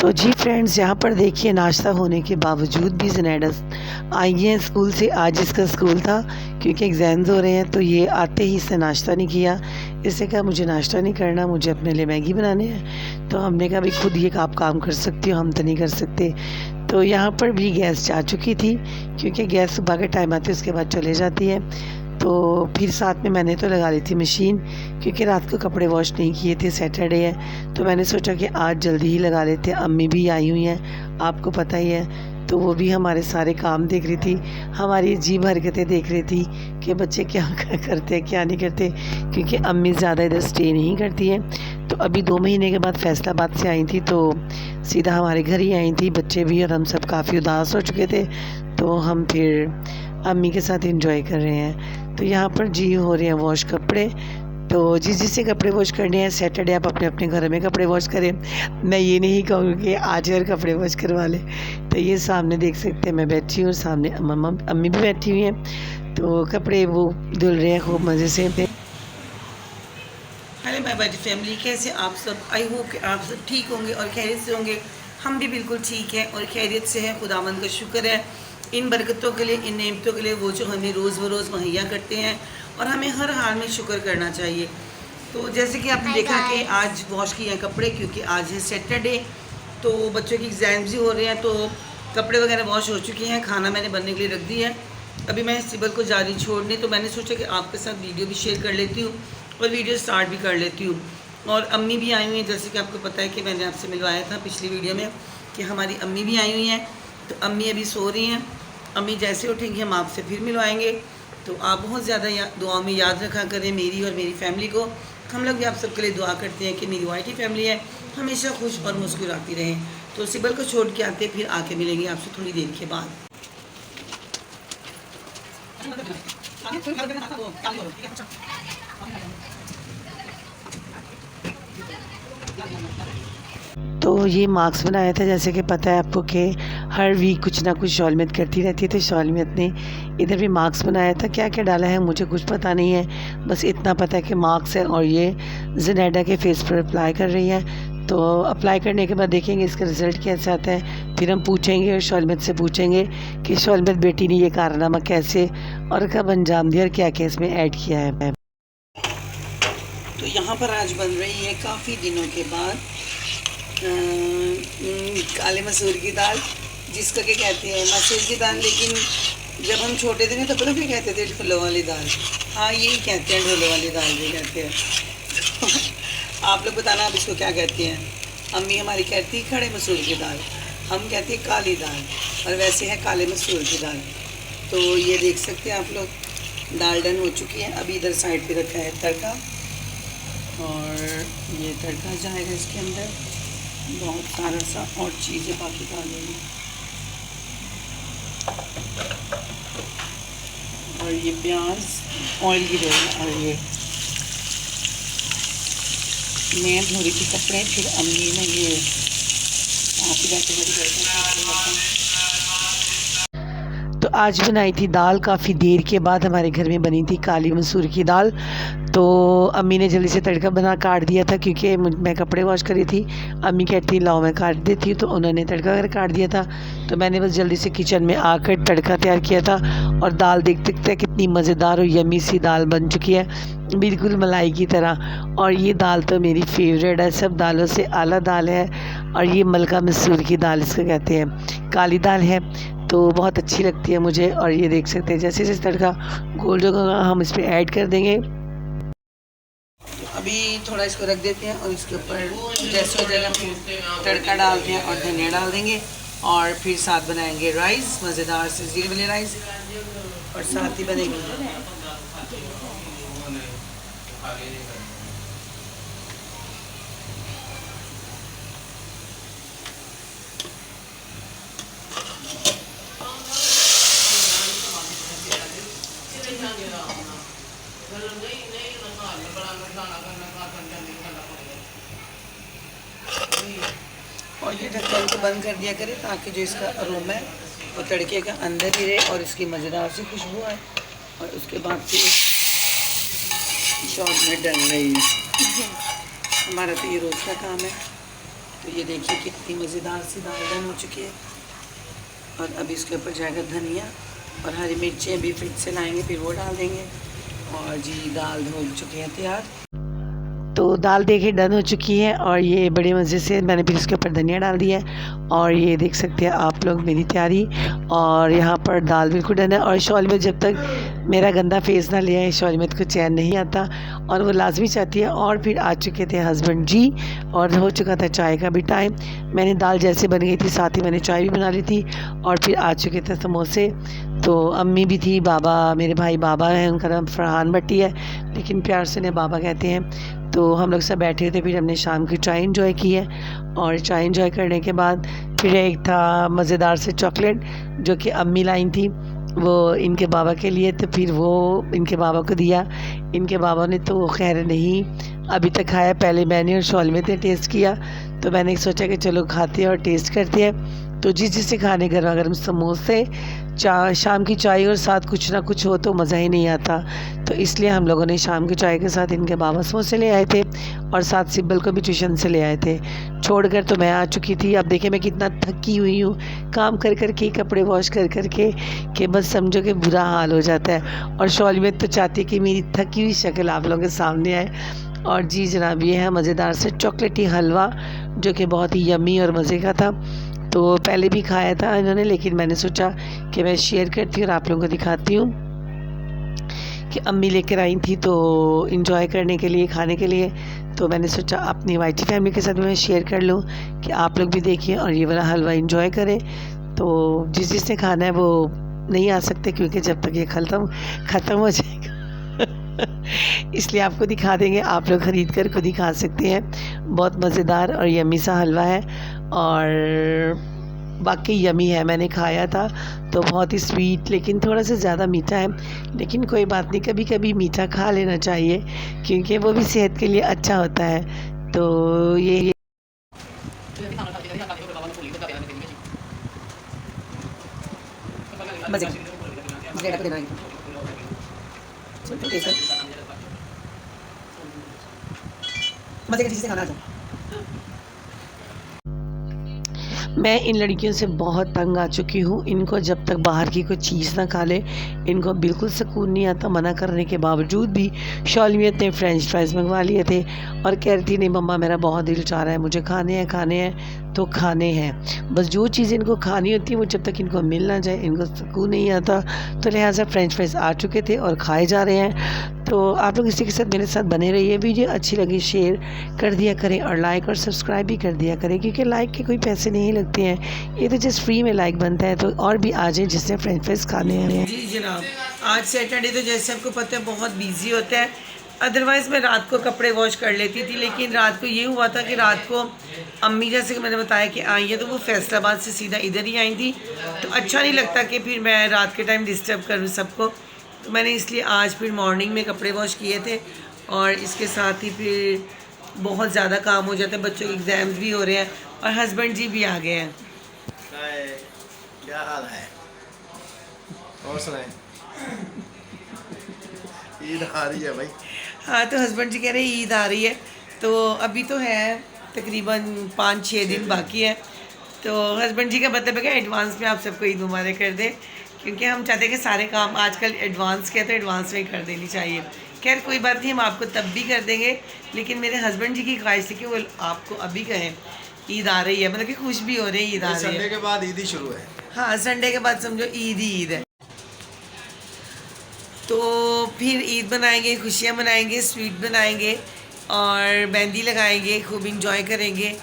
तो जी फ्रेंड्स, यहाँ पर देखिए नाश्ता होने के बावजूद भी ज़ुनैडा आई है स्कूल से। आज इसका स्कूल था क्योंकि एग्ज़ाम्स हो रहे हैं, तो ये आते ही इसने नाश्ता नहीं किया। इसने कहा मुझे नाश्ता नहीं करना, मुझे अपने लिए मैगी बनाने हैं। तो हमने कहा भाई खुद ये आप काम कर सकती हो, हम तो नहीं कर सकते। तो यहाँ पर भी गैस जा चुकी थी क्योंकि गैस सुबह के टाइम आती है, उसके बाद चले जाती है। तो फिर साथ में मैंने तो लगा ली थी मशीन, क्योंकि रात को कपड़े वॉश नहीं किए थे, सैटरडे है, तो मैंने सोचा कि आज जल्दी ही लगा लेते हैं। अम्मी भी आई हुई हैं, आपको पता ही है, तो वो भी हमारे सारे काम देख रही थी, हमारी अजीब हरकतें देख रही थी कि बच्चे क्या करते हैं क्या नहीं करते, क्योंकि अम्मी ज़्यादा इधर स्टे नहीं करती हैं। तो अभी 2 महीने के बाद फैसलाबाद से आई थी, तो सीधा हमारे घर ही आई थी, बच्चे भी और हम सब काफ़ी उदास हो चुके थे। तो हम फिर अम्मी के साथ एंजॉय कर रहे हैं। तो यहाँ पर जी हो रहे हैं वॉश कपड़े। तो जिसे कपड़े वॉश करने हैं सैटरडे आप अपने अपने घर में कपड़े वॉश करें, मैं ये नहीं कहूँगी कि आज हर कपड़े वॉश करवा लें। तो ये सामने देख सकते हैं मैं बैठी हूँ और सामने अम्मी भी बैठी हुई हैं, तो कपड़े वो धुल रहे हैं खूब मज़े से। हेलो माय बड़ी फैमिली, कैसे आप सब? आई होप कि आप सब ठीक होंगे और खैरियत से होंगे। हम भी बिल्कुल ठीक हैं और खैरियत से हैं। खुदावंद का शुक्र है इन बरकतों के लिए, इन नेमतों के लिए, वो जो हमें रोज़ बरोज़ मुहैया करते हैं, और हमें हर हाल में शुक्र करना चाहिए। तो जैसे कि आपने देखा कि आज वॉश किए हैं कपड़े, क्योंकि आज है सैटरडे, तो बच्चों की एग्ज़ाम्स भी हो रहे हैं, तो कपड़े वगैरह वॉश हो चुके हैं। खाना मैंने बनने के लिए रख दी है, अभी मैं सिबल को जा रही छोड़ने, तो मैंने सोचा कि आपके साथ वीडियो भी शेयर कर लेती हूँ और वीडियो स्टार्ट भी कर लेती हूँ। और अम्मी भी आई हुई हैं, जैसे कि आपको पता है कि मैंने आपसे मिलवाया था पिछली वीडियो में कि हमारी अम्मी भी आई हुई हैं। तो अम्मी अभी सो रही हैं, अम्मी जैसे उठेंगी हम आपसे फिर मिलवाएंगे। तो आप बहुत ज़्यादा दुआ में याद रखा करें मेरी और मेरी फैमिली को। हम लोग भी आप सबके लिए दुआ करते हैं कि मेरी वाइटी फैमिली है हमेशा खुश और मुस्कुराती रहें। तो सिबल को छोड़ के आते फिर आके मिलेंगे आपसे थोड़ी देर के बाद। तो ये मार्क्स बनाया था, जैसे कि पता है आपको कि हर वीक कुछ ना कुछ शौलमियत करती रहती है, तो शौलमियत ने इधर भी मार्क्स बनाया था। क्या क्या डाला है मुझे कुछ पता नहीं है, बस इतना पता है कि मार्क्स है। और ये ज़ुनैडा के फेस पर अप्लाई कर रही है, तो अप्लाई करने के बाद देखेंगे इसका रिज़ल्ट कैसा आता है। फिर हम पूछेंगे और शौलमियत से पूछेंगे कि शौलमियत बेटी ने ये कारनामा कैसे और कब अंजाम दिया और क्या क्या इसमें ऐड किया है। तो यहाँ पर आज बन रही है काफ़ी दिनों के बाद काले मसूर की दाल, जिसका क्या कहते हैं मसूर की दाल, लेकिन जब हम छोटे थे ना तो पता क्या कहते थे, ढोलों वाली दाल। हाँ यही कहते हैं, ढोलों वाली दाल भी कहते हैं। आप लोग बताना आप इसको क्या कहते हैं। अम्मी हमारी कहती है खड़े मसूर की दाल, हम कहते हैं काली दाल, और वैसे है काले मसूर की दाल। तो ये देख सकते हैं आप लोग, दाल डन हो चुकी है। अभी इधर साइड पे रखा है तड़का, और ये तड़का जाएगा इसके अंदर, बहुत सारा सा और चीज़ें बाकी डालेंगे। और ये प्याज ऑयल की जगह, और ये मैं धो रही थी कपड़े, फिर अम्मी ने ये आप ही जाके बड़ी करते। तो आज बनाई थी दाल, काफ़ी देर के बाद हमारे घर में बनी थी काली मसूर की दाल। तो अम्मी ने जल्दी से तड़का बना काट दिया था, क्योंकि मैं कपड़े वॉश करी थी। अम्मी कहती लाओ मैं काट देती हूँ, तो उन्होंने तड़का वगैरह काट दिया था। तो मैंने बस जल्दी से किचन में आकर तड़का तैयार किया था। और दाल देख सकते हैं कितनी मज़ेदार और यम्मी सी दाल बन चुकी है, बिल्कुल मलाई की तरह। और ये दाल तो मेरी फेवरेट है, सब दालों से आला दाल है। और ये मलका मसूर की दाल इसको कहते हैं, काली दाल है, तो बहुत अच्छी लगती है मुझे। और ये देख सकते हैं जैसे जैसे तड़का गोल्डन होगा हम इस पर ऐड कर देंगे। अभी थोड़ा इसको रख देते हैं और इसके ऊपर जैसे हो जाएगा फिर तड़का डालते हैं और धनिया डाल देंगे, और फिर साथ बनाएंगे राइस, मज़ेदार से जीरे वाले राइस, और साथ ही बनेगी और ये ढक्कन को बंद कर दिया करें ताकि जो इसका अरोमा है वो तड़के का अंदर ही रहे और इसकी मज़ेदार सी खुशबू आए। और उसके बाद फिर शॉर्ट में डल रही है। हमारा तो ये रोज़ का काम है, तो ये देखिए कितनी मज़ेदार सी दाल डन हो चुकी है। और अभी इसके ऊपर जाएगा धनिया और हरी मिर्चें भी फिर से लाएंगे, फिर वो डाल देंगे। और जी दाल हो चुकी है तैयार। तो दाल देखिए डन हो चुकी है और ये बड़े मज़े से मैंने फिर इसके ऊपर धनिया डाल दिया है। और ये देख सकते हैं आप लोग मेरी तैयारी। और यहाँ पर दाल बिल्कुल डन है। और शौलिमत जब तक मेरा गंदा फेस ना ले आए शौलिमत को चैन नहीं आता और वो लाजमी चाहती है। और फिर आ चुके थे हस्बैंड जी और हो चुका था चाय का भी टाइम। मैंने दाल जैसे बन गई थी साथ ही मैंने चाय भी बना ली थी। और फिर आ चुके थे समोसे। तो अम्मी भी थी, बाबा, मेरे भाई बाबा हैं, उनका नाम फरहान भट्टी है लेकिन प्यार से उन्हें बाबा कहते हैं। तो हम लोग सब बैठे थे, फिर हमने शाम की चाय इंजॉय की है। और चाय इंजॉय करने के बाद फिर एक था मज़ेदार से चॉकलेट जो कि अम्मी लाई थी, वो इनके बाबा के लिए। तो फिर वो इनके बाबा को दिया। इनके बाबा ने तो खैर नहीं अभी तक खाया, पहले मैंने और शौलिमत ने टेस्ट किया। तो मैंने सोचा कि चलो खाते हैं और टेस्ट करते हैं। तो जिसे खाने गर्मा गर्म समोसे, शाम की चाय और साथ कुछ ना कुछ हो तो मज़ा ही नहीं आता। तो इसलिए हम लोगों ने शाम की चाय के साथ इनके बाबा समोसे ले आए थे और साथ सिब्बल को भी ट्यूशन से ले आए थे। छोड़कर तो मैं आ चुकी थी। अब देखिए मैं कितना थकी हुई हूँ काम कर कर के, कपड़े वॉश कर कर के, कि बस समझो कि बुरा हाल हो जाता है। और शौलिमत तो चाहती है कि मेरी थकी हुई शक्ल आप लोगों के सामने आए। और जी जनाब ये है मज़ेदार से चॉकलेटी हलवा जो कि बहुत ही यम्मी और मज़े का था। तो पहले भी खाया था इन्होंने लेकिन मैंने सोचा कि मैं शेयर करती हूँ और आप लोगों को दिखाती हूँ कि अम्मी लेकर आई थी तो इन्जॉय करने के लिए, खाने के लिए। तो मैंने सोचा अपनी वाइटी फैमिली के साथ मैं शेयर कर लूँ कि आप लोग भी देखिए और ये वाला हलवा इन्जॉय करें। तो जिसने खाना है वो नहीं आ सकते क्योंकि जब तक ये ख़त्म हो जाएगा इसलिए आपको दिखा देंगे, आप लोग ख़रीद कर खुद ही खा सकते हैं। बहुत मज़ेदार और यम्मी सा हलवा है और वाकई यम्मी है। मैंने खाया था तो बहुत ही स्वीट लेकिन थोड़ा सा ज़्यादा मीठा है, लेकिन कोई बात नहीं, कभी कभी मीठा खा लेना चाहिए क्योंकि वो भी सेहत के लिए अच्छा होता है। तो ये मज़े की चीज़ से खाना मैं इन लड़कियों से बहुत तंग आ चुकी हूँ। इनको जब तक बाहर की कोई चीज़ ना खा ले इनको बिल्कुल सुकून नहीं आता। मना करने के बावजूद भी शौलियत ने फ्रेंच फ्राइज़ मंगवा लिए थे और कह रही थी नहीं मम्मा मेरा बहुत दिल चाह रहा है, मुझे खाने हैं तो खाने हैं। बस जो चीज़ इनको खानी होती है वो जब तक इनको मिल ना जाए इनको सुकून नहीं आता। तो लिहाजा फ्रेंच फ्राइज़ आ चुके थे और खाए जा रहे हैं। तो आप लोग इसी के साथ मेरे साथ बने रहिए। वीडियो अच्छी लगी शेयर कर दिया करें और लाइक और सब्सक्राइब भी कर दिया करें क्योंकि लाइक के कोई पैसे नहीं लगते हैं, ये तो जस्ट फ्री में लाइक बनता है। तो और भी आ जाए जिससे फ्रेंच फ्राइज़ खाने हैं। जी जनाब, आज सैटरडे तो जैसे आपको पता है बहुत बिजी होता है। अदरवाइज़ मैं रात को कपड़े वॉश कर लेती थी लेकिन रात को ये हुआ था कि रात को अम्मी जैसे कि मैंने बताया कि आई है तो वो फैसलाबाद से सीधा इधर ही आई थी। तो अच्छा नहीं लगता कि फिर मैं रात के टाइम डिस्टर्ब करूँ सबको। तो मैंने इसलिए आज फिर मॉर्निंग में कपड़े वॉश किए थे और इसके साथ ही फिर बहुत ज़्यादा काम हो जाता है। बच्चों के एग्ज़ाम्स भी हो रहे हैं और हस्बैंड जी भी आ गए हैं। क्या हाल है और सुनाए? ईद आ रही है भाई। हाँ तो हस्बैंड जी कह रहे हैं ईद आ रही है तो अभी तो है तकरीबन 5-6 दिन बाकी है। तो हस्बैंड जी का मतलब है कि एडवांस में आप सबको ईद मुबारक कर दें क्योंकि हम चाहते हैं कि सारे काम आजकल एडवांस के तो एडवांस में ही कर देनी चाहिए। खैर कोई बात नहीं, हम आपको तब भी कर देंगे लेकिन मेरे हस्बैंड जी की ख्वाहिश थी कि वो आपको अभी कहें ईद आ रही है, मतलब कि खुश भी हो रही है ईद आ रही है। संडे के बाद ईद ही शुरू है। हाँ संडे के बाद समझो ईद ही ईद है। तो फिर ईद बनाएंगे, खुशियाँ मनाएंगे, स्वीट बनाएंगे और मेहंदी लगाएंगे, खूब इंजॉय करेंगे।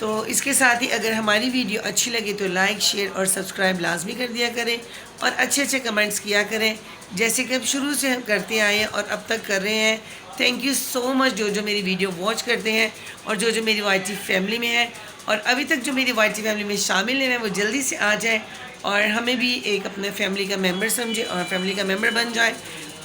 तो इसके साथ ही अगर हमारी वीडियो अच्छी लगे तो लाइक शेयर और सब्सक्राइब लाजमी कर दिया करें और अच्छे अच्छे कमेंट्स किया करें जैसे कि अब शुरू से हम करते आए हैं और अब तक कर रहे हैं। थैंक यू सो मच जो मेरी वीडियो वॉच करते हैं और जो मेरी वाईटी फैमिली में है और अभी तक जो मेरी वाईटी फैमिली में शामिल हैं वो जल्दी से आ जाएँ और हमें भी एक अपने फैमिली का मेंबर समझे और फैमिली का मेंबर बन जाए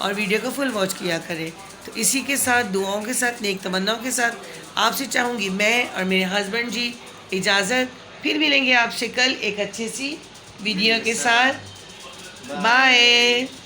और वीडियो को फुल वॉच किया करें। तो इसी के साथ दुआओं के साथ नेक तमन्नाओं के साथ आपसे चाहूँगी मैं और मेरे हस्बैंड जी इजाज़त। फिर मिलेंगे आपसे कल एक अच्छी सी वीडियो के साथ। बाय।